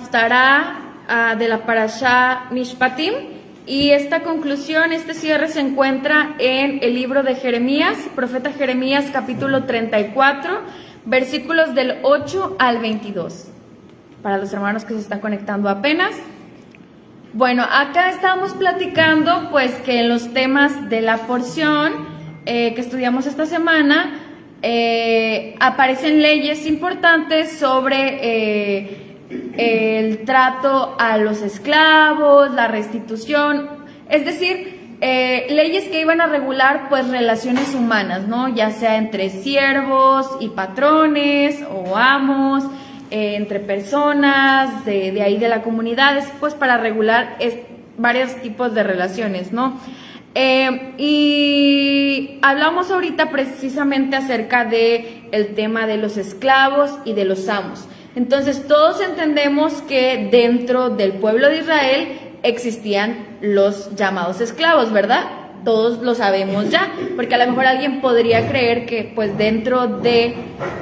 Haftará de la Parashá Mishpatim, y esta conclusión, este cierre se encuentra en el libro de Jeremías, profeta Jeremías, capítulo 34, versículos del 8 al 22. Para los hermanos que se están conectando apenas. Bueno, acá estábamos platicando pues que en los temas de la porción que estudiamos esta semana aparecen leyes importantes sobre el trato a los esclavos, la restitución, es decir, leyes que iban a regular pues relaciones humanas, ¿no? Ya sea entre siervos y patrones o amos, entre personas de ahí de la comunidad, pues para regular varios tipos de relaciones, ¿no? Y hablamos ahorita precisamente acerca de el tema de los esclavos y de los amos. Entonces todos entendemos que dentro del pueblo de Israel existían los llamados esclavos, ¿verdad? Todos lo sabemos ya, porque a lo mejor alguien podría creer que pues dentro de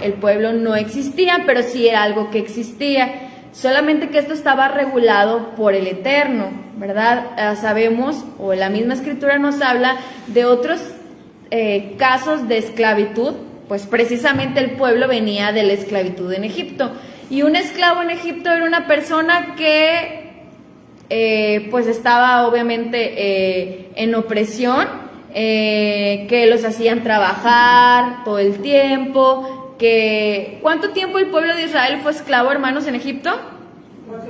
el pueblo no existía, pero sí era algo que existía, solamente que esto estaba regulado por el Eterno, ¿verdad? Sabemos, o la misma escritura nos habla de otros casos de esclavitud, pues precisamente el pueblo venía de la esclavitud en Egipto, y un esclavo en Egipto era una persona que pues estaba obviamente en opresión, que los hacían trabajar todo el tiempo, ¿cuánto tiempo el pueblo de Israel fue esclavo, hermanos, en Egipto?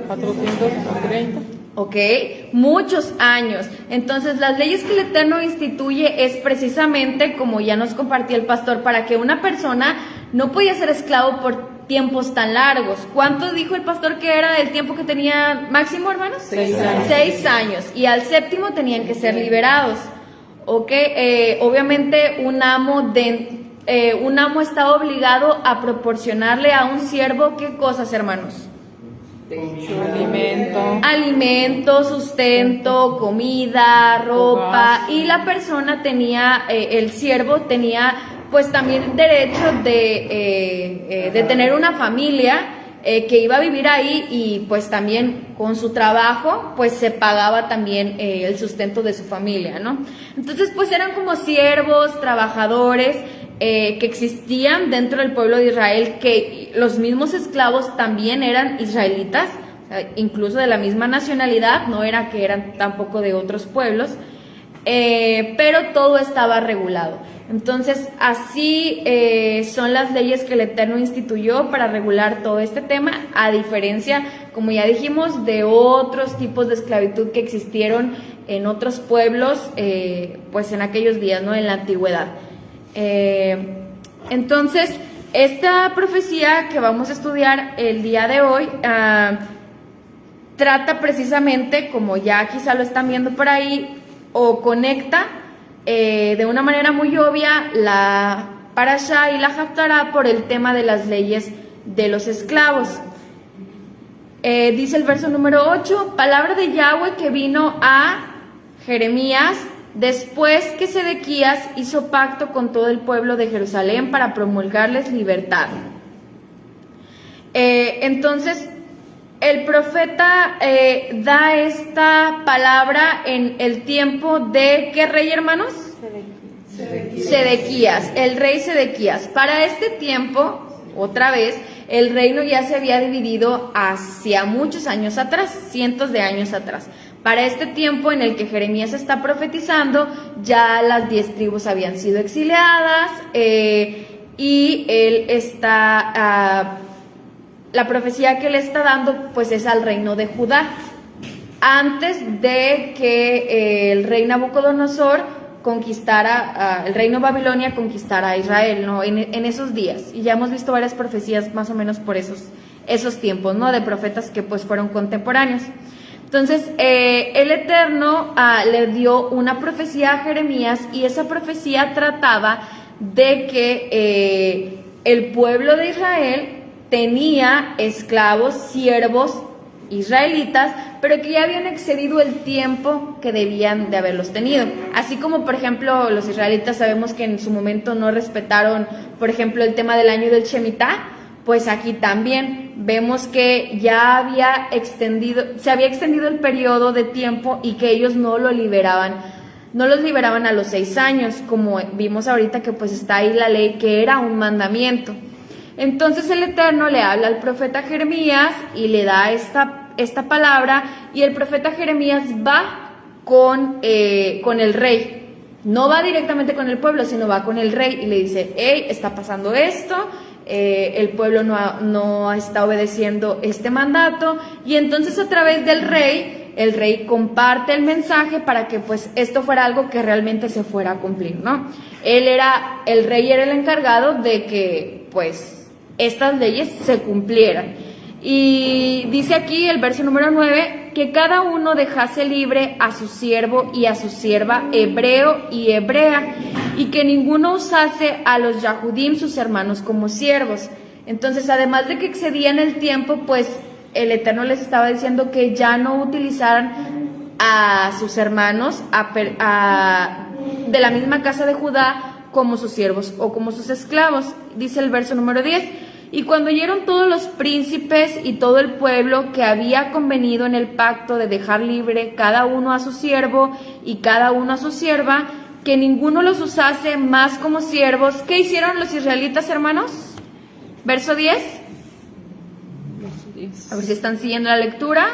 430. Ok, muchos años. Entonces las leyes que el Eterno instituye es precisamente, como ya nos compartía el pastor, para que una persona no podía ser esclavo por tiempos tan largos. ¿Cuánto dijo el pastor que era el tiempo que tenía máximo, hermanos? 6 años. 6 años. Y al séptimo tenían que ser liberados. Ok, obviamente un amo estaba obligado a proporcionarle a un siervo, ¿qué cosas, hermanos? Alimento, sustento, comida, ropa, y la persona tenía, el siervo tenía pues también derecho de tener una familia que iba a vivir ahí, y pues también con su trabajo pues se pagaba también el sustento de su familia, ¿no? Entonces pues eran como siervos, trabajadores que existían dentro del pueblo de Israel, que los mismos esclavos también eran israelitas, incluso de la misma nacionalidad, no era que eran tampoco de otros pueblos, pero todo estaba regulado. Entonces así son las leyes que el Eterno instituyó para regular todo este tema, a diferencia, como ya dijimos, de otros tipos de esclavitud que existieron en otros pueblos, pues en aquellos días, ¿no? En la antigüedad. Entonces, esta profecía que vamos a estudiar el día de hoy trata precisamente, como ya quizá lo están viendo por ahí, o conecta de una manera muy obvia la Parashá y la Haftará por el tema de las leyes de los esclavos. Dice el verso número 8, palabra de Yahweh que vino a Jeremías después que Sedequías hizo pacto con todo el pueblo de Jerusalén para promulgarles libertad. Entonces el profeta da esta palabra en el tiempo de ¿qué rey, hermanos? Sedequías, el rey Sedequías. Para este tiempo, otra vez, el reino ya se había dividido hacia muchos años atrás, cientos de años atrás. Para este tiempo en el que Jeremías está profetizando, ya las 10 tribus habían sido exiliadas, y él está, la profecía que él está dando pues es al reino de Judá, antes de que el rey Nabucodonosor conquistara, el reino Babilonia conquistara a Israel, ¿no? En esos días, y ya hemos visto varias profecías más o menos por esos tiempos, ¿no? De profetas que pues fueron contemporáneos. Entonces, el Eterno le dio una profecía a Jeremías, y esa profecía trataba de que el pueblo de Israel tenía esclavos, siervos israelitas, pero que ya habían excedido el tiempo que debían de haberlos tenido. Así como, por ejemplo, los israelitas sabemos que en su momento no respetaron, por ejemplo, el tema del año del Shemitah, pues aquí también vemos que ya se había extendido el periodo de tiempo y que ellos no los liberaban a los 6 años, como vimos ahorita que pues está ahí la ley que era un mandamiento. Entonces el Eterno le habla al profeta Jeremías y le da esta palabra, y el profeta Jeremías va con el rey. No va directamente con el pueblo, sino va con el rey y le dice: hey, está pasando esto, el pueblo no está obedeciendo este mandato. Y entonces a través del rey, el rey comparte el mensaje para que pues esto fuera algo que realmente se fuera a cumplir, ¿no? El rey era el encargado de que pues estas leyes se cumplieran. Y dice aquí el verso número 9, que cada uno dejase libre a su siervo y a su sierva, hebreo y hebrea, y que ninguno usase a los Yahudim, sus hermanos, como siervos. Entonces, además de que excedían el tiempo, pues el Eterno les estaba diciendo que ya no utilizaran a sus hermanos de la misma casa de Judá como sus siervos o como sus esclavos. Dice el verso número 10, y cuando oyeron todos los príncipes y todo el pueblo que había convenido en el pacto de dejar libre cada uno a su siervo y cada uno a su sierva, que ninguno los usase más como siervos, ¿qué hicieron los israelitas, hermanos? Verso 10. A ver si están siguiendo la lectura.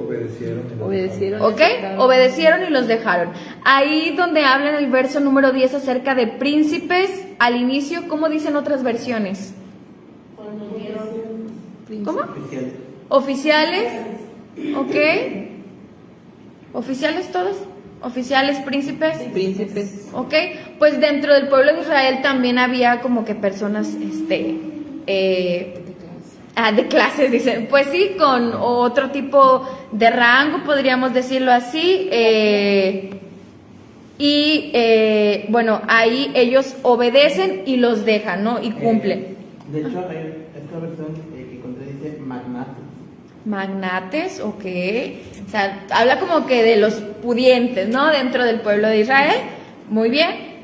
Obedecieron. ¿Ok? Obedecieron y los dejaron. Ahí donde habla en el verso número 10 acerca de príncipes, al inicio, ¿cómo dicen otras versiones? ¿Cómo? Oficiales. ¿Ok? ¿Oficiales todos? ¿Oficiales, príncipes? Príncipes. ¿Ok? Pues dentro del pueblo de Israel también había como que personas, de clases, dicen, pues sí, con otro tipo de rango, podríamos decirlo así, bueno, ahí ellos obedecen y los dejan, ¿no? Y cumplen. De hecho, hay esta versión que contradice magnates. Magnates, ok. O sea, habla como que de los pudientes, ¿no? Dentro del pueblo de Israel. Muy bien.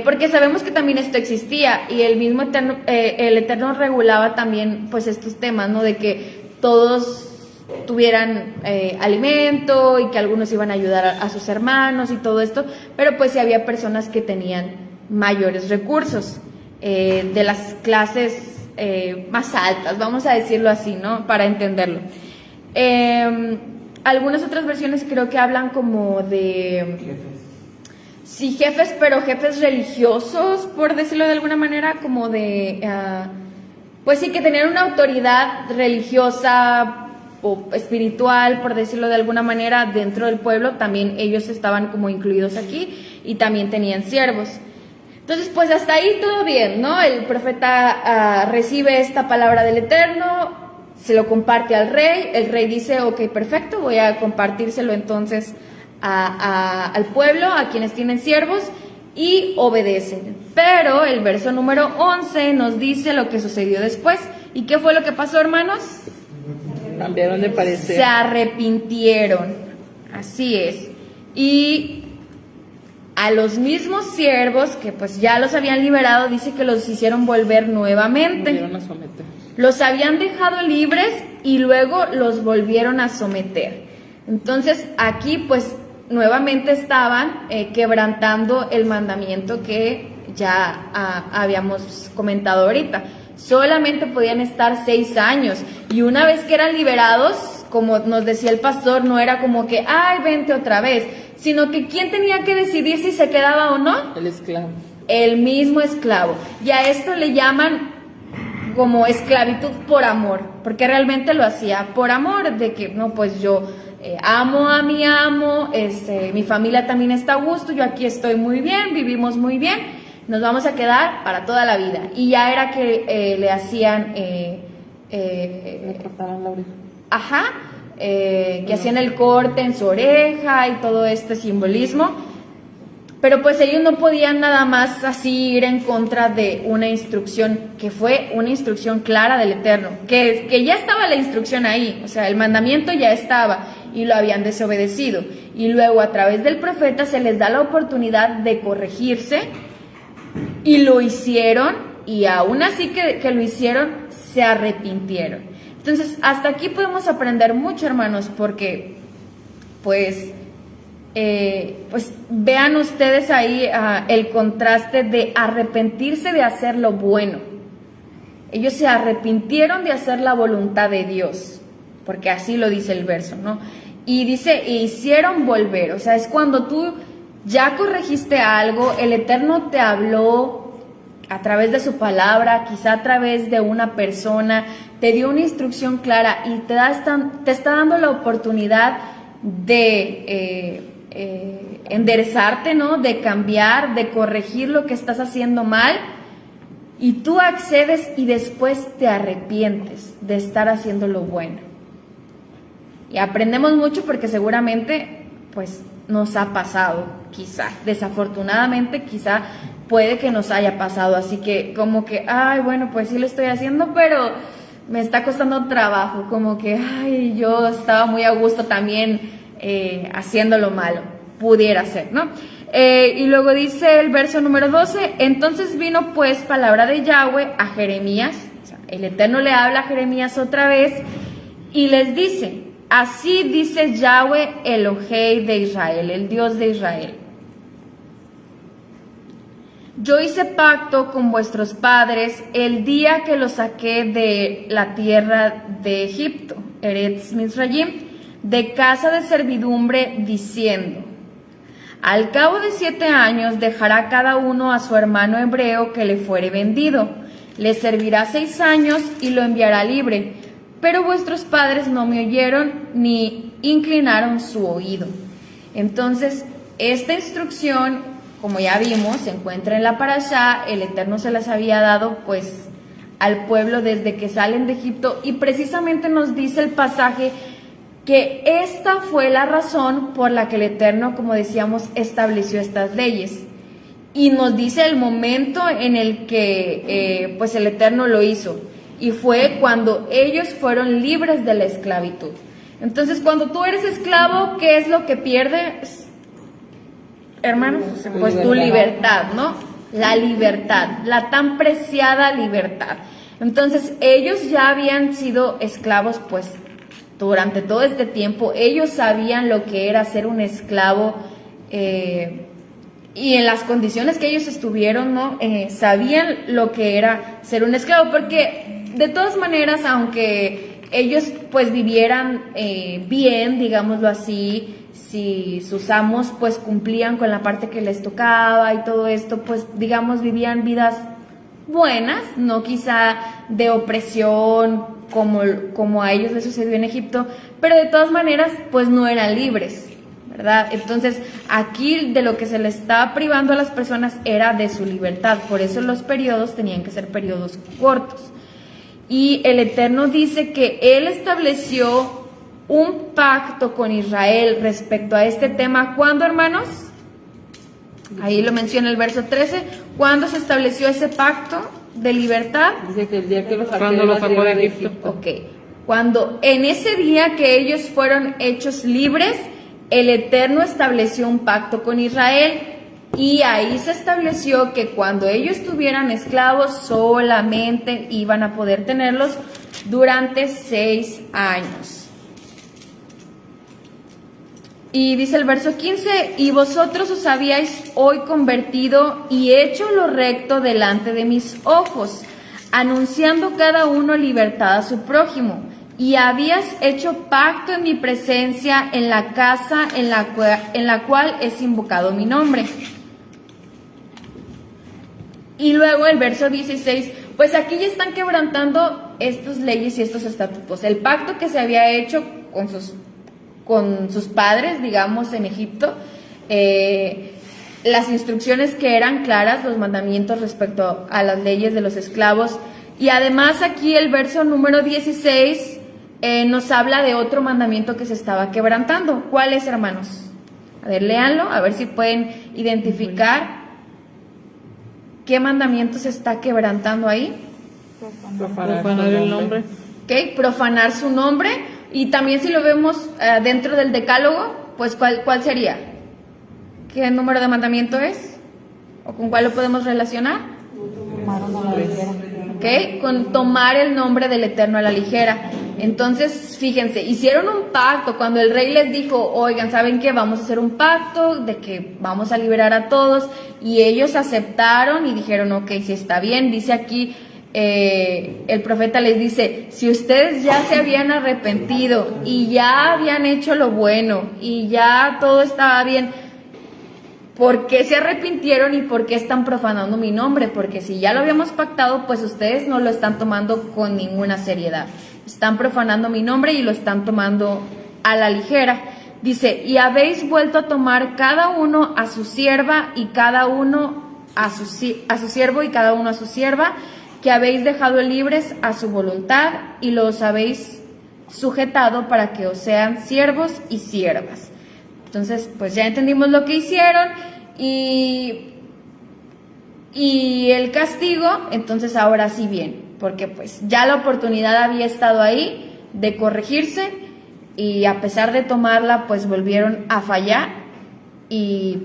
Porque sabemos que también esto existía y el mismo el Eterno regulaba también pues estos temas, ¿no? De que todos tuvieran alimento y que algunos iban a ayudar a sus hermanos y todo esto, pero pues sí había personas que tenían mayores recursos, de las clases más altas, vamos a decirlo así, ¿no? Para entenderlo. Algunas otras versiones creo que hablan como de... Sí, jefes, pero jefes religiosos, por decirlo de alguna manera, como de, pues sí, que tenían una autoridad religiosa o espiritual, por decirlo de alguna manera, dentro del pueblo. También ellos estaban como incluidos aquí y también tenían siervos. Entonces, pues hasta ahí todo bien, ¿no? El profeta recibe esta palabra del Eterno, se lo comparte al rey, el rey dice, ok, perfecto, voy a compartírselo entonces al pueblo, a quienes tienen siervos, y obedecen. Pero el verso número 11 nos dice lo que sucedió después. ¿Y qué fue lo que pasó, hermanos? Cambiaron de parecer. Se arrepintieron. Así es. Y a los mismos siervos que pues ya los habían liberado, dice que los hicieron volver nuevamente. Volvieron a someter. Los habían dejado libres y luego los volvieron a someter. Entonces aquí pues nuevamente estaban quebrantando el mandamiento que ya habíamos comentado ahorita. Solamente podían estar 6 años y una vez que eran liberados, como nos decía el pastor, no era como que, ay, vente otra vez, sino que ¿quién tenía que decidir si se quedaba o no? El esclavo. El mismo esclavo. Y a esto le llaman como esclavitud por amor, porque realmente lo hacía por amor, de que no, pues yo amo a mi amo, mi familia también está a gusto, yo aquí estoy muy bien, vivimos muy bien, nos vamos a quedar para toda la vida. Y ya era que le hacían Le cortaban la oreja. ajá, que hacían el corte en su oreja y todo este simbolismo. Pero pues ellos no podían nada más así ir en contra de una instrucción que fue una instrucción clara del Eterno, que ya estaba la instrucción ahí, o sea, el mandamiento ya estaba y lo habían desobedecido. Y luego a través del profeta se les da la oportunidad de corregirse y lo hicieron y aún así que lo hicieron, se arrepintieron. Entonces, hasta aquí podemos aprender mucho, hermanos, porque pues vean ustedes ahí el contraste de arrepentirse de hacer lo bueno. Ellos se arrepintieron de hacer la voluntad de Dios, porque así lo dice el verso, ¿no? Y dice, e hicieron volver, o sea, es cuando tú ya corregiste algo, el Eterno te habló a través de su palabra, quizá a través de una persona, te dio una instrucción clara y te está dando la oportunidad de enderezarte, ¿no? De cambiar, de corregir lo que estás haciendo mal, y tú accedes y después te arrepientes de estar haciendo lo bueno. Y aprendemos mucho porque seguramente pues nos ha pasado, quizá, desafortunadamente quizá puede que nos haya pasado, así que como que, ay, bueno, pues sí lo estoy haciendo, pero me está costando trabajo, como que, ay, yo estaba muy a gusto también haciendo lo malo, pudiera ser, ¿no? Y luego dice el verso número 12, entonces vino pues palabra de Yahweh a Jeremías, o sea, el Eterno le habla a Jeremías otra vez y les dice, así dice Yahweh Elohei de Israel, el Dios de Israel. Yo hice pacto con vuestros padres el día que los saqué de la tierra de Egipto, Eretz Mizrayim, de casa de servidumbre, diciendo, al cabo de 7 años dejará cada uno a su hermano hebreo que le fuere vendido, le servirá 6 años y lo enviará libre. Pero vuestros padres no me oyeron ni inclinaron su oído. Entonces, esta instrucción, como ya vimos, se encuentra en la parashá. El Eterno se las había dado pues al pueblo desde que salen de Egipto, y precisamente nos dice el pasaje que esta fue la razón por la que el Eterno, como decíamos, estableció estas leyes. Y nos dice el momento en el que pues el Eterno lo hizo. Y fue cuando ellos fueron libres de la esclavitud. Entonces, cuando tú eres esclavo, ¿qué es lo que pierdes, hermanos? Pues tu libertad, ¿no? La libertad, la tan preciada libertad. Entonces, ellos ya habían sido esclavos, pues, durante todo este tiempo. Ellos sabían lo que era ser un esclavo, y en las condiciones que ellos estuvieron, ¿no? Sabían lo que era ser un esclavo, porque de todas maneras, aunque ellos pues vivieran bien, digámoslo así, si sus amos pues cumplían con la parte que les tocaba y todo esto, pues digamos vivían vidas buenas, no quizá de opresión como a ellos les sucedió en Egipto, pero de todas maneras pues no eran libres, ¿verdad? Entonces aquí de lo que se les estaba privando a las personas era de su libertad, por eso los periodos tenían que ser periodos cortos. Y el Eterno dice que Él estableció un pacto con Israel respecto a este tema. ¿Cuándo, hermanos? Ahí lo menciona el verso 13. ¿Cuándo se estableció ese pacto de libertad? Dice que el día que Cuando lo sacó de Egipto. Ok. Cuando en ese día que ellos fueron hechos libres, el Eterno estableció un pacto con Israel. Y ahí se estableció que cuando ellos tuvieran esclavos solamente iban a poder tenerlos durante 6 años. Y dice el verso 15, y vosotros os habíais hoy convertido y hecho lo recto delante de mis ojos, anunciando cada uno libertad a su prójimo, y habías hecho pacto en mi presencia en la casa en la cual es invocado mi nombre. Y luego el verso 16, pues aquí ya están quebrantando estas leyes y estos estatutos. El pacto que se había hecho con sus padres, digamos, en Egipto, las instrucciones que eran claras, los mandamientos respecto a las leyes de los esclavos. Y además aquí el verso número 16 nos habla de otro mandamiento que se estaba quebrantando. ¿Cuál es, hermanos? A ver, léanlo, a ver si pueden identificar qué mandamiento se está quebrantando ahí. Profanar el nombre. ¿Ok? Profanar su nombre. Y también si lo vemos dentro del decálogo, pues ¿cuál sería? ¿Qué número de mandamiento es? ¿O con cuál lo podemos relacionar? tomaron a la ligera. ¿Ok? Con tomar el nombre del Eterno a la ligera. Entonces, fíjense, hicieron un pacto. Cuando el rey les dijo, oigan, ¿saben qué? Vamos a hacer un pacto de que vamos a liberar a todos. Y ellos aceptaron y dijeron, ok, si está bien. Dice aquí, el profeta les dice, si ustedes ya se habían arrepentido y ya habían hecho lo bueno y ya todo estaba bien, ¿por qué se arrepintieron y por qué están profanando mi nombre? Porque si ya lo habíamos pactado, pues ustedes no lo están tomando con ninguna seriedad. Están profanando mi nombre y lo están tomando a la ligera. Dice, y habéis vuelto a tomar cada uno a su sierva y cada uno a su siervo y cada uno a su sierva, que habéis dejado libres a su voluntad y los habéis sujetado para que os sean siervos y siervas. Entonces, pues ya entendimos lo que hicieron y el castigo, entonces ahora sí bien, porque pues ya la oportunidad había estado ahí de corregirse y a pesar de tomarla, pues volvieron a fallar y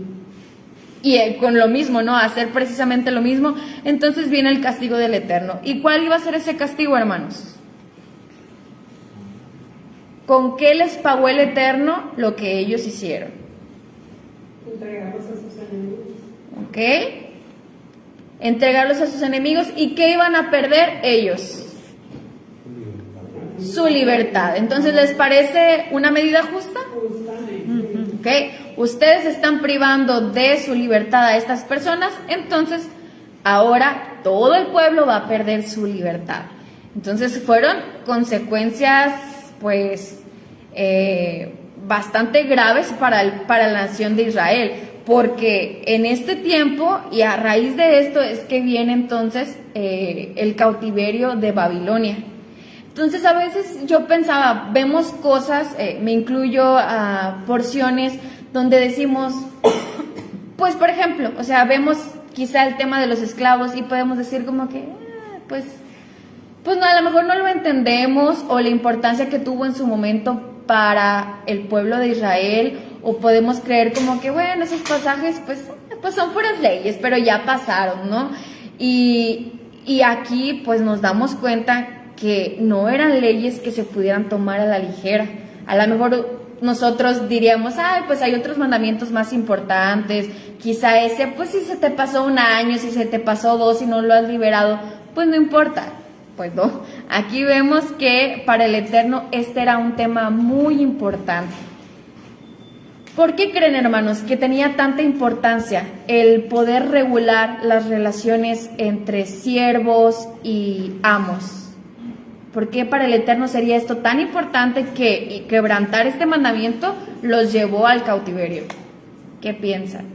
con lo mismo, ¿no? Hacer precisamente lo mismo. Entonces viene el castigo del Eterno. ¿Y cuál iba a ser ese castigo, hermanos? ¿Con qué les pagó el Eterno lo que ellos hicieron? Entregarlos a sus enemigos. ¿Ok? Entregarlos a sus enemigos. ¿Y qué iban a perder ellos? Su libertad. Entonces, ¿les parece una medida justa? ¿Ok? Ustedes están privando de su libertad a estas personas, entonces ahora todo el pueblo va a perder su libertad. Entonces fueron consecuencias pues bastante graves para la nación de Israel, porque en este tiempo y a raíz de esto es que viene entonces el cautiverio de Babilonia. Entonces a veces yo pensaba, vemos cosas, me incluyo a porciones donde decimos, pues por ejemplo, o sea, vemos quizá el tema de los esclavos y podemos decir como que, pues no, a lo mejor no lo entendemos o la importancia que tuvo en su momento para el pueblo de Israel, o podemos creer como que, bueno, esos pasajes pues son puras leyes, pero ya pasaron, ¿no? Y aquí pues nos damos cuenta que no eran leyes que se pudieran tomar a la ligera. A lo mejor nosotros diríamos, pues hay otros mandamientos más importantes, quizá ese, pues si se te pasó un año, si se te pasó 2 y no lo has liberado, pues no importa. Pues no, aquí vemos que para el Eterno este era un tema muy importante. ¿Por qué creen, hermanos, que tenía tanta importancia el poder regular las relaciones entre siervos y amos? ¿Por qué para el Eterno sería esto tan importante que quebrantar este mandamiento los llevó al cautiverio? ¿Qué piensan?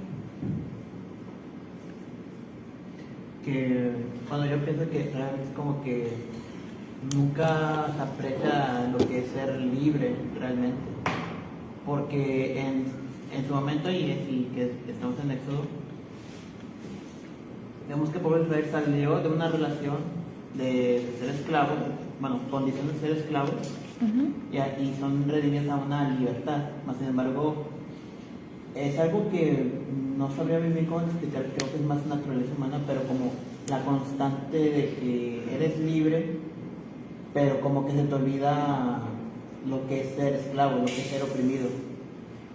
Que cuando yo pienso que realmente es como que nunca se aprecia lo que es ser libre realmente, porque en su momento y que estamos en Éxodo, vemos que el pueblo de Israel salió de una relación de ser esclavo, condición de ser esclavos, y son redimidos a una libertad. Más sin embargo, es algo que no sabría bien cómo explicar, creo que es más naturaleza humana, pero como la constante de que eres libre, pero como que se te olvida lo que es ser esclavo, lo que es ser oprimido.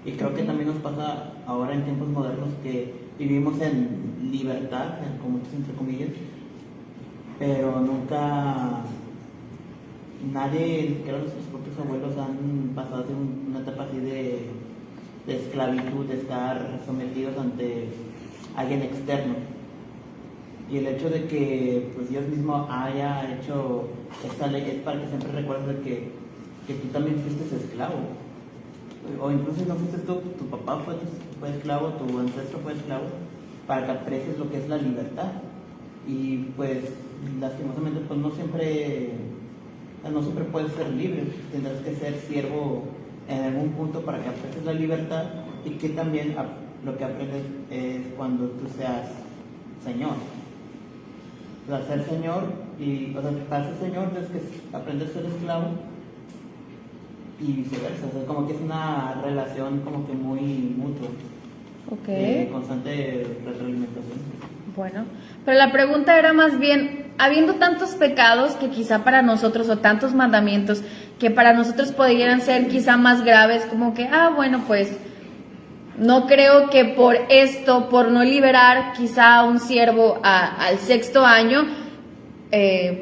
Y creo que también nos pasa ahora en tiempos modernos que vivimos en libertad, entre comillas, pero nunca nadie, ni siquiera nuestros propios abuelos han pasado de una etapa así de esclavitud, de estar sometidos ante alguien externo. Y el hecho de que pues Dios mismo haya hecho esta ley es para que siempre recuerdes de que tú también fuiste esclavo, o incluso si no fuiste tú, tu papá fue esclavo, tu ancestro fue esclavo, para que aprecies lo que es la libertad. Y pues lastimosamente pues no siempre puedes ser libre, tendrás que ser siervo en algún punto para que aprecies la libertad, y que también lo que aprendes es cuando tú seas señor. O sea, ser señor, para ser señor tienes que aprender a ser esclavo y viceversa. O sea, como que es una relación como que muy mutua, de constante retroalimentación. Bueno, pero la pregunta era más bien, habiendo tantos pecados que quizá para nosotros, o tantos mandamientos que para nosotros podrían ser quizá más graves, como que, bueno, pues no creo que por esto, por no liberar quizá a un siervo al 6º año,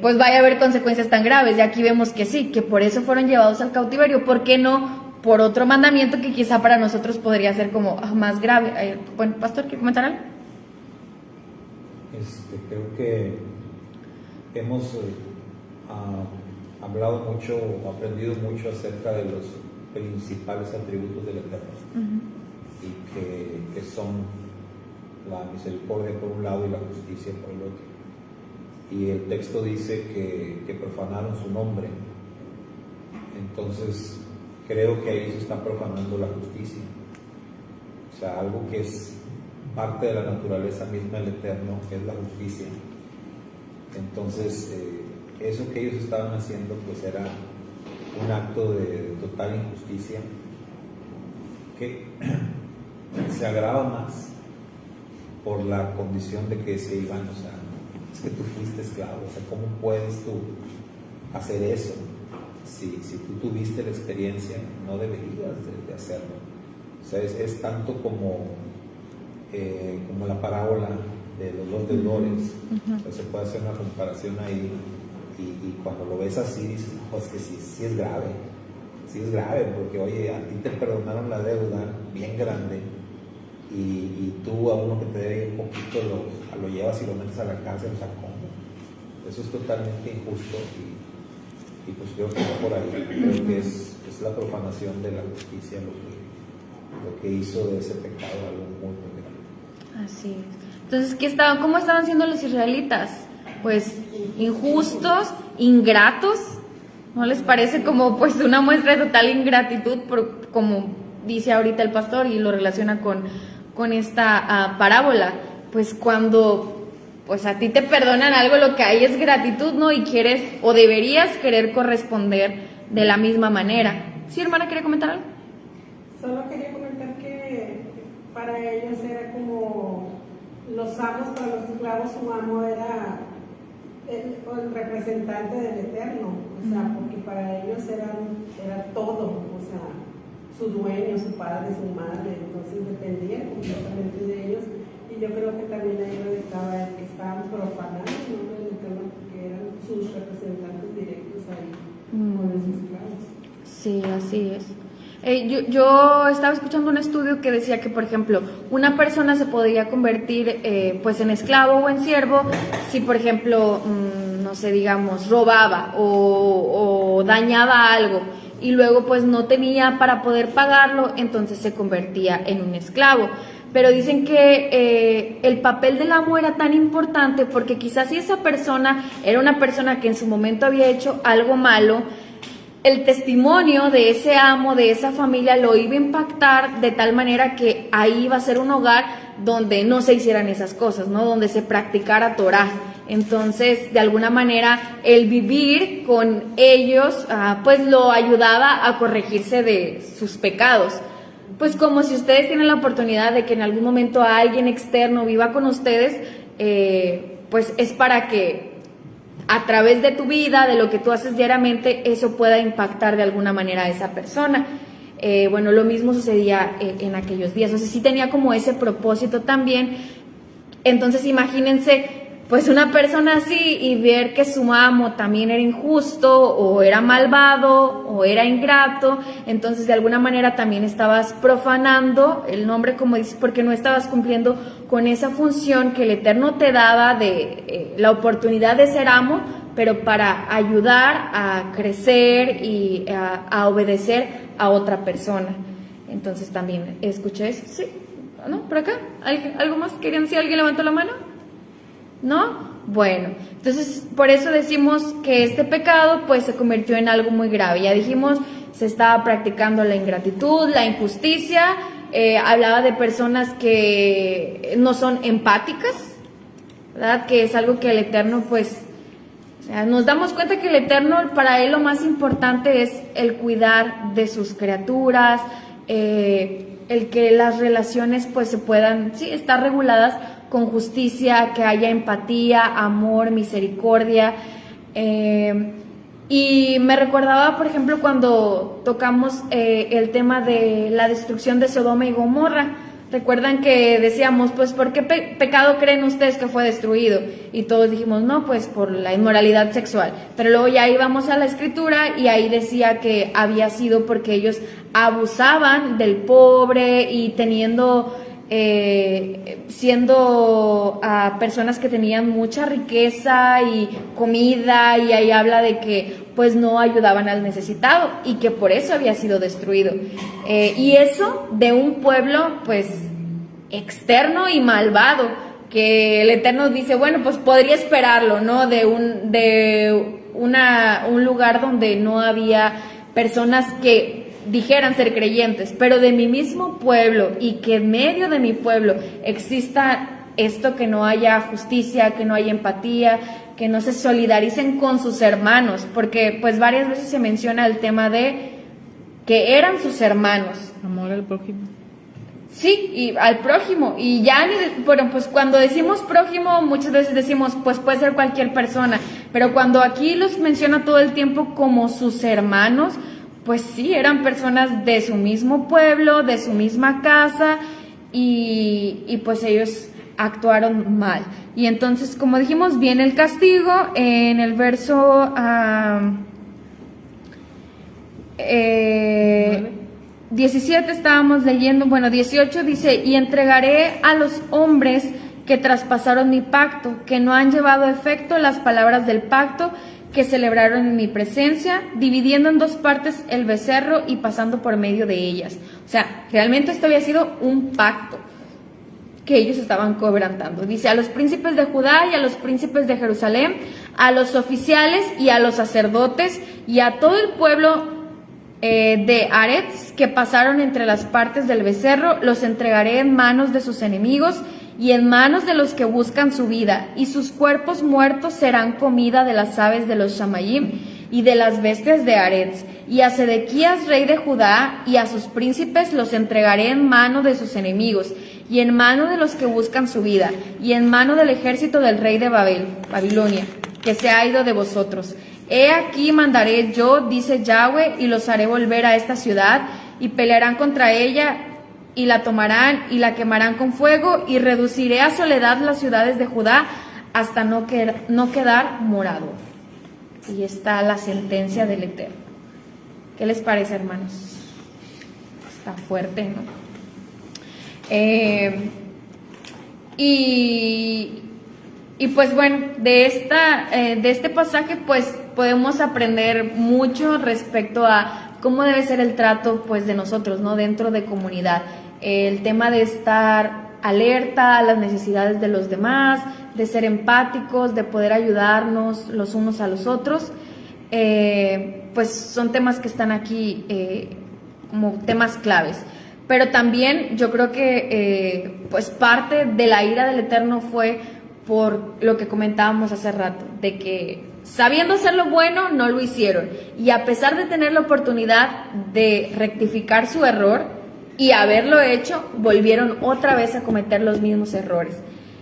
pues vaya a haber consecuencias tan graves. Y aquí vemos que sí, que por eso fueron llevados al cautiverio. ¿Por qué no por otro mandamiento que quizá para nosotros podría ser como más grave? Bueno, pastor, ¿quiere comentar algo? Creo que hemos hablado mucho, aprendido mucho acerca de los principales atributos del Eterno. Y que son la misericordia por un lado y la justicia por el otro. Y el texto dice que profanaron su nombre. Entonces creo que ahí se está profanando la justicia, o sea, algo que es parte de la naturaleza misma del Eterno, que es la justicia. Entonces eso que ellos estaban haciendo pues era un acto de total injusticia que se agrava más por la condición de que se iban, o sea, es que tú fuiste esclavo, o sea, ¿cómo puedes tú hacer eso? Si tú tuviste la experiencia, no deberías de hacerlo. O sea, es tanto como la parábola de los dos deudores. O sea, se puede hacer una comparación ahí y cuando lo ves así dices, no, es que sí es grave. Sí es grave, porque oye, a ti te perdonaron la deuda bien grande y tú a uno que te debe un poquito lo llevas y lo metes a la cárcel, o sea, ¿cómo? Eso es totalmente injusto y pues creo que va por ahí. Creo que es la profanación de la justicia lo que hizo de ese pecado algo muy, muy grande. Así es. Entonces, ¿cómo estaban siendo los israelitas? Pues injustos, ingratos. ¿No les parece como pues una muestra de total ingratitud, como dice ahorita el pastor y lo relaciona con esta parábola? Pues cuando pues a ti te perdonan algo, lo que hay es gratitud, ¿no? Y quieres o deberías querer corresponder de la misma manera. ¿Sí, hermana, quiere comentar algo? Solo quería comentar que para ellos era como los amos, para los esclavos su amo era el representante del Eterno, o sea, porque para ellos era todo, o sea, su dueño, su padre, su madre, entonces dependía completamente de ellos. Y yo creo que también ahí estaba el que estaban profanando el nombre del Eterno, porque eran sus representantes directos ahí con los esclavos. Sí, así es. Yo estaba escuchando un estudio que decía que, por ejemplo, una persona se podría convertir pues en esclavo o en siervo si, por ejemplo, no sé, digamos, robaba o dañaba algo y luego pues no tenía para poder pagarlo, entonces se convertía en un esclavo. Pero dicen que el papel del amo era tan importante porque quizás si esa persona era una persona que en su momento había hecho algo malo, el testimonio de ese amo, de esa familia, lo iba a impactar de tal manera que ahí iba a ser un hogar donde no se hicieran esas cosas, ¿no? Donde se practicara Torah. Entonces, de alguna manera, el vivir con ellos, pues lo ayudaba a corregirse de sus pecados. Pues como si ustedes tienen la oportunidad de que en algún momento alguien externo viva con ustedes, pues es para que a través de tu vida, de lo que tú haces diariamente, eso pueda impactar de alguna manera a esa persona. Bueno, lo mismo sucedía en aquellos días. O sea, sí tenía como ese propósito también. Entonces, imagínense, pues una persona así y ver que su amo también era injusto, o era malvado, o era ingrato. Entonces, de alguna manera también estabas profanando el nombre, como dices, porque no estabas cumpliendo con esa función que el Eterno te daba de la oportunidad de ser amo, pero para ayudar a crecer y a obedecer a otra persona. Entonces también escuché eso. Sí, ¿no? ¿Por acá? ¿Algo más? ¿Querían decir? ¿Alguien levantó la mano? ¿No? Bueno, entonces por eso decimos que este pecado pues se convirtió en algo muy grave. Ya dijimos, se estaba practicando la ingratitud, la injusticia. Hablaba de personas que no son empáticas, ¿verdad? Que es algo que el Eterno pues, o sea, nos damos cuenta que el Eterno, para él lo más importante es el cuidar de sus criaturas, el que las relaciones pues se puedan, sí, estar reguladas con justicia, que haya empatía, amor, misericordia. Y me recordaba, por ejemplo, cuando tocamos el tema de la destrucción de Sodoma y Gomorra. Recuerdan que decíamos, pues, ¿por qué pecado creen ustedes que fue destruido? Y todos dijimos, no, pues por la inmoralidad sexual. Pero luego ya íbamos a la escritura y ahí decía que había sido porque ellos abusaban del pobre y teniendo, siendo personas que tenían mucha riqueza y comida, y ahí habla de que pues no ayudaban al necesitado y que por eso había sido destruido. Y eso de un pueblo pues externo y malvado, que el Eterno dice, bueno, pues podría esperarlo, ¿no? De un lugar donde no había personas que dijeran ser creyentes, pero de mi mismo pueblo, y que en medio de mi pueblo exista esto, que no haya justicia, que no haya empatía, que no se solidaricen con sus hermanos, porque pues varias veces se menciona el tema de que eran sus hermanos. Amor al prójimo. Sí, y al prójimo, y ya, bueno, pues cuando decimos prójimo, muchas veces decimos, pues puede ser cualquier persona, pero cuando aquí los menciona todo el tiempo como sus hermanos, pues sí, eran personas de su mismo pueblo, de su misma casa, y pues ellos actuaron mal. Y entonces, como dijimos, viene el castigo en el verso 17 estábamos leyendo, bueno, 18 dice, y entregaré a los hombres que traspasaron mi pacto, que no han llevado a efecto las palabras del pacto que celebraron en mi presencia, dividiendo en 2 partes el becerro y pasando por medio de ellas. O sea, realmente esto había sido un pacto que ellos estaban quebrantando. Dice, a los príncipes de Judá y a los príncipes de Jerusalén, a los oficiales y a los sacerdotes y a todo el pueblo de Aretz que pasaron entre las partes del becerro, los entregaré en manos de sus enemigos y en manos de los que buscan su vida, y sus cuerpos muertos serán comida de las aves de los Shamayim y de las bestias de Aretz. Y a Sedequías, rey de Judá, y a sus príncipes los entregaré en mano de sus enemigos, y en mano de los que buscan su vida, y en mano del ejército del rey de Babilonia, que se ha ido de vosotros. He aquí mandaré yo, dice Yahweh, y los haré volver a esta ciudad, y pelearán contra ella, y la tomarán, y la quemarán con fuego, y reduciré a soledad las ciudades de Judá, hasta no quedar morado. Y está la sentencia del Eterno. ¿Qué les parece, hermanos? Está fuerte, ¿no? Y pues bueno, de este pasaje pues podemos aprender mucho respecto a cómo debe ser el trato pues de nosotros, ¿no? Dentro de comunidad. El tema de estar alerta a las necesidades de los demás, de ser empáticos, de poder ayudarnos los unos a los otros, pues son temas que están aquí como temas claves. Pero también yo creo que pues parte de la ira del Eterno fue por lo que comentábamos hace rato, de que sabiendo hacer lo bueno no lo hicieron, y a pesar de tener la oportunidad de rectificar su error y haberlo hecho, volvieron otra vez a cometer los mismos errores.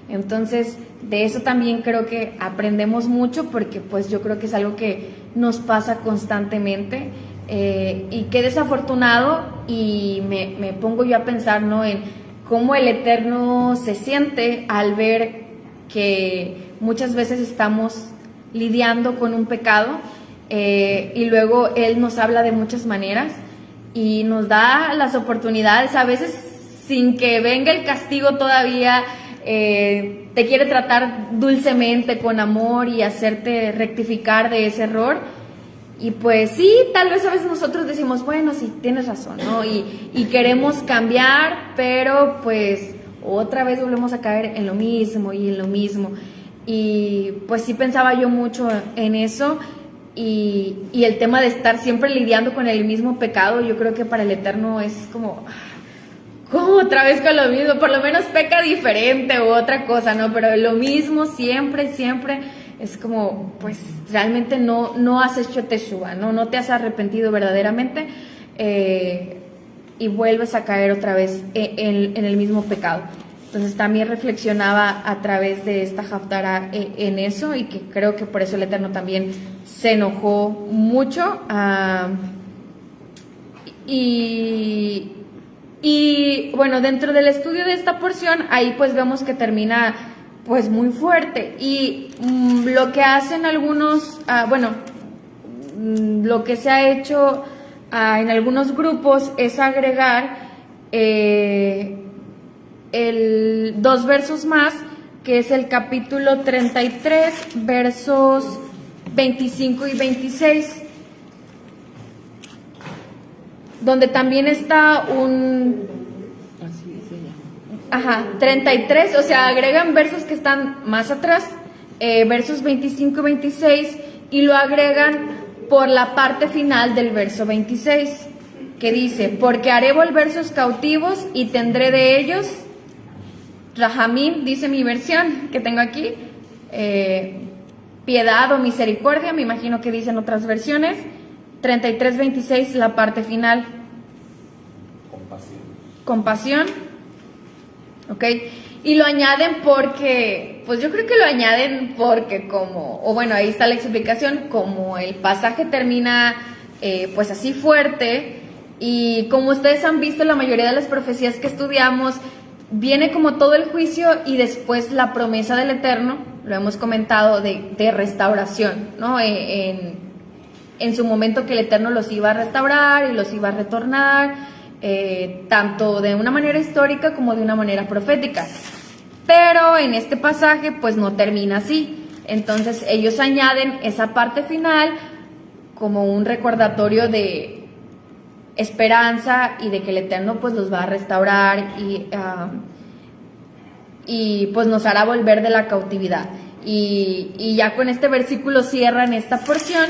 Entonces de eso también creo que aprendemos mucho, porque pues yo creo que es algo que nos pasa constantemente. Y qué desafortunado, y me pongo yo a pensar, ¿no?, en cómo el Eterno se siente al ver que muchas veces estamos lidiando con un pecado, y luego Él nos habla de muchas maneras y nos da las oportunidades, a veces sin que venga el castigo todavía, te quiere tratar dulcemente, con amor, y hacerte rectificar de ese error. Y pues sí, tal vez a veces nosotros decimos, bueno, sí, tienes razón, ¿no? Y queremos cambiar, pero pues otra vez volvemos a caer en lo mismo y en lo mismo. Y pues sí pensaba yo mucho en eso, y el tema de estar siempre lidiando con el mismo pecado, yo creo que para el Eterno es como otra vez con lo mismo, por lo menos peca diferente u otra cosa, ¿no? Pero lo mismo siempre es como, pues realmente no has hecho teshuva, no te has arrepentido verdaderamente, y vuelves a caer otra vez en el mismo pecado. Entonces también reflexionaba a través de esta Haftará en eso, y que creo que por eso el Eterno también se enojó mucho. Y bueno, dentro del estudio de esta porción, ahí pues vemos que termina pues muy fuerte. Y lo que hacen algunos, lo que se ha hecho en algunos grupos es agregar 2 versos más, que es el capítulo 33, versos 25 y 26, donde también está Así dice ella. 33, o sea, agregan versos que están más atrás, versos 25 y 26, y lo agregan por la parte final del verso 26, que dice: porque haré volver sus cautivos y tendré de ellos, Rahamim, dice mi versión que tengo aquí, piedad o misericordia, me imagino que dicen otras versiones. 33, 26, la parte final. Compasión. Ok. Y lo añaden porque, pues yo creo que lo añaden porque ahí está la explicación, como el pasaje termina pues así fuerte, y como ustedes han visto, la mayoría de las profecías que estudiamos, viene como todo el juicio y después la promesa del Eterno, lo hemos comentado, de restauración, ¿no? En su momento, que el Eterno los iba a restaurar y los iba a retornar, tanto de una manera histórica como de una manera profética. Pero en este pasaje pues no termina así. Entonces ellos añaden esa parte final como un recordatorio de esperanza y de que el Eterno pues los va a restaurar y pues nos hará volver de la cautividad. Y ya con este versículo cierran esta porción,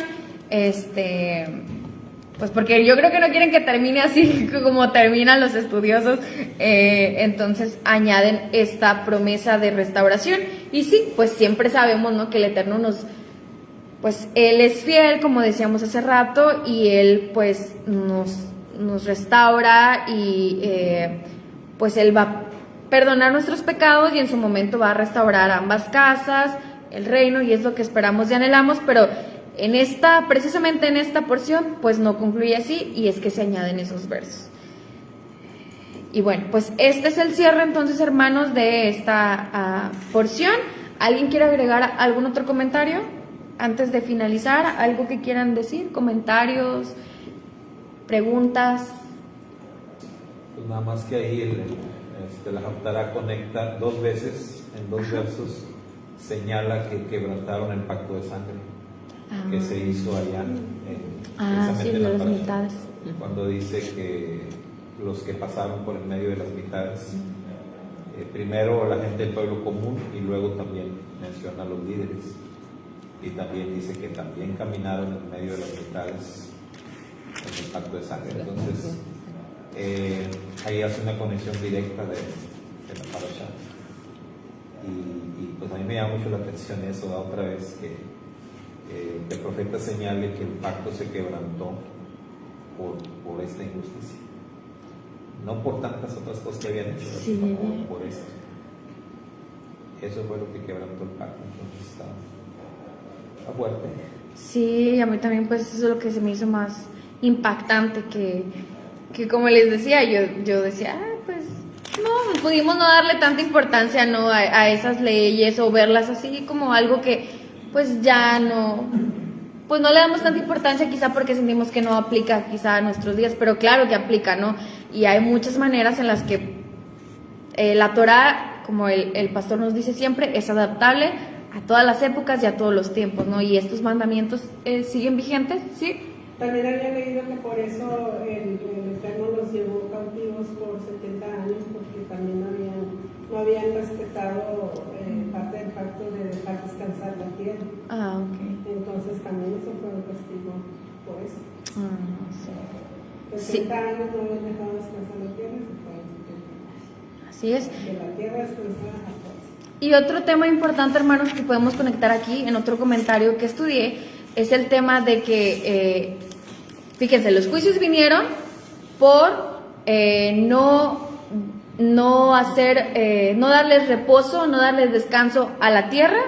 pues porque yo creo que no quieren que termine así como terminan los estudiosos, entonces añaden esta promesa de restauración. Y sí, pues siempre sabemos, ¿no?, que el Eterno pues Él es fiel, como decíamos hace rato, y Él pues nos restaura, y pues Él va a perdonar nuestros pecados, y en su momento va a restaurar ambas casas, el reino, y es lo que esperamos y anhelamos. Pero precisamente en esta porción, pues no concluye así, y es que se añaden esos versos. Y bueno, pues este es el cierre entonces, hermanos, de esta porción. ¿Alguien quiere agregar algún otro comentario antes de finalizar? ¿Algo que quieran decir? ¿Comentarios? ¿Preguntas? Pues nada más que ahí la Haftará conecta 2 veces, en 2 versos señala que quebrantaron el pacto de sangre que se hizo allá precisamente sí, en la las parasha, mitades. cuando dice que los que pasaron por el medio de las mitades, primero la gente del pueblo común, y luego también menciona a los líderes, y también dice que también caminaron en medio de las mitades en el pacto de sangre. Entonces ahí hace una conexión directa de la parasha, y pues a mí me llama mucho la atención eso, otra vez que el profeta señale que el pacto se quebrantó por esta injusticia, no por tantas otras cosas que habían hecho, Sí. sino por esto. Eso fue lo que quebrantó el pacto. Entonces está fuerte. Sí, a mí también pues eso es lo que se me hizo más impactante, que como les decía, yo decía, pues no, pudimos no darle tanta importancia, ¿no?, a esas leyes, o verlas así como algo que pues ya no le damos tanta importancia, quizá porque sentimos que no aplica quizá a nuestros días, pero claro que aplica, ¿no? Y hay muchas maneras en las que la Torah, como el pastor nos dice siempre, es adaptable a todas las épocas y a todos los tiempos, ¿no? Y estos mandamientos siguen vigentes, ¿sí? También había leído que por eso el Eterno los llevó cautivos por 70 años, porque también no habían respetado parte del pacto de dejar descansar la tierra. Ok. Entonces también eso fue un castigo por eso. Sí. 70 años no habían dejado descansar la tierra, y se fue Así es. de la tierra descansar a todos. Y otro tema importante, hermanos, que podemos conectar aquí en otro comentario que estudié, es el tema de que, fíjense, los juicios vinieron por no no hacer, no darles reposo, no darles descanso a la tierra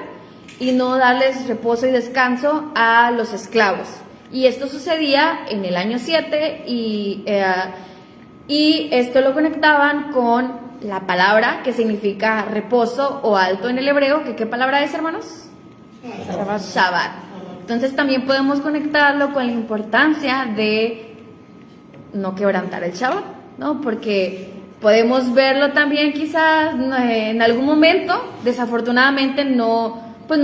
y no darles reposo y descanso a los esclavos. Y esto sucedía en el año 7 y esto lo conectaban con la palabra que significa reposo o alto en el hebreo, que ¿qué palabra es, hermanos? Shabbat. Entonces también podemos conectarlo con la importancia de no quebrantar el Shabbat, ¿no? Porque podemos verlo también quizás en algún momento, desafortunadamente no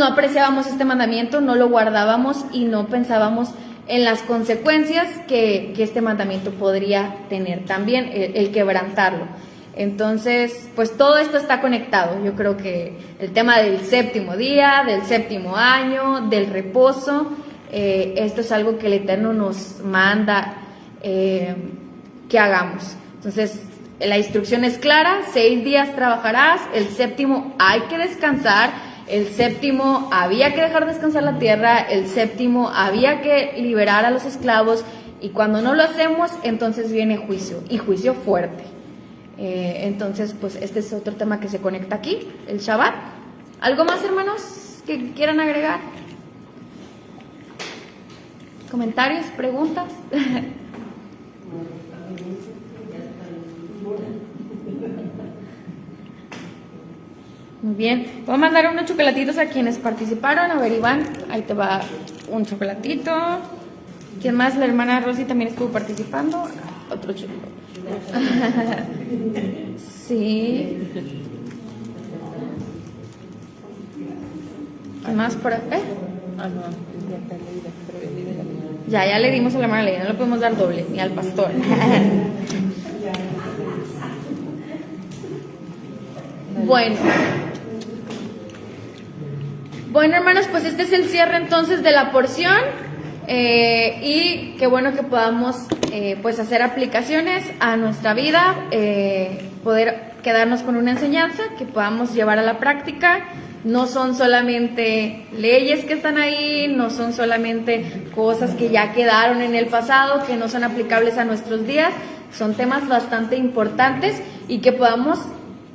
apreciábamos este mandamiento, no lo guardábamos y no pensábamos en las consecuencias que este mandamiento podría tener también, el quebrantarlo. Entonces, pues todo esto está conectado. Yo creo que el tema del séptimo día, del séptimo año, del reposo, esto es algo que el Eterno nos manda que hagamos. Entonces, la instrucción es clara: 6 días trabajarás, el séptimo hay que descansar, el séptimo había que dejar descansar la tierra, el séptimo había que liberar a los esclavos, y cuando no lo hacemos, entonces viene juicio, y juicio fuerte. Entonces, pues este es otro tema que se conecta aquí, el Shabbat. ¿Algo más, hermanos, que quieran agregar? ¿Comentarios? ¿Preguntas? Muy bien, voy a mandar unos chocolatitos a quienes participaron. A ver, Iván, ahí te va un chocolatito. ¿Quién más? La hermana Rosy también estuvo participando. Otro chocolate. Sí. ¿Qué más por ahí? Ya le dimos a la hermana Leida, no le podemos dar doble, ni al pastor. Bueno, hermanos, pues este es el cierre entonces de la porción, y qué bueno que podamos pues hacer aplicaciones a nuestra vida, poder quedarnos con una enseñanza que podamos llevar a la práctica. No son solamente leyes que están ahí, no son solamente cosas que ya quedaron en el pasado, que no son aplicables a nuestros días. Son temas bastante importantes y que podamos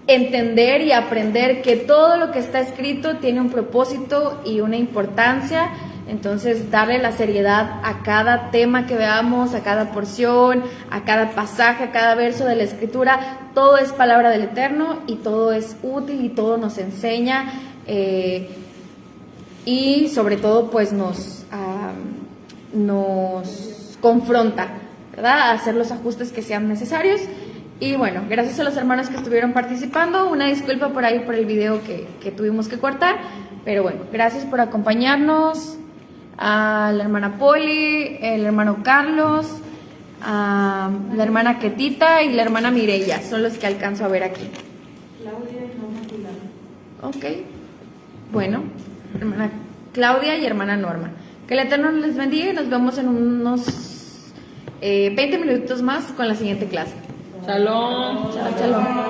entender y aprender que todo lo que está escrito tiene un propósito y una importancia. Entonces, darle la seriedad a cada tema que veamos, a cada porción, a cada pasaje, a cada verso de la Escritura. Todo es palabra del Eterno y todo es útil y todo nos enseña, y sobre todo pues nos confronta, ¿verdad?, a hacer los ajustes que sean necesarios. Y bueno, gracias a los hermanos que estuvieron participando. Una disculpa por ahí por el video que tuvimos que cortar, pero bueno, gracias por acompañarnos. A la hermana Poli, el hermano Carlos, a la hermana Ketita y la hermana Mireya, son los que alcanzo a ver aquí. Ok, bueno, hermana Claudia y hermana Norma. Que el Eterno les bendiga y nos vemos en unos 20 minutos más con la siguiente clase. Shalom. Chao, shalom.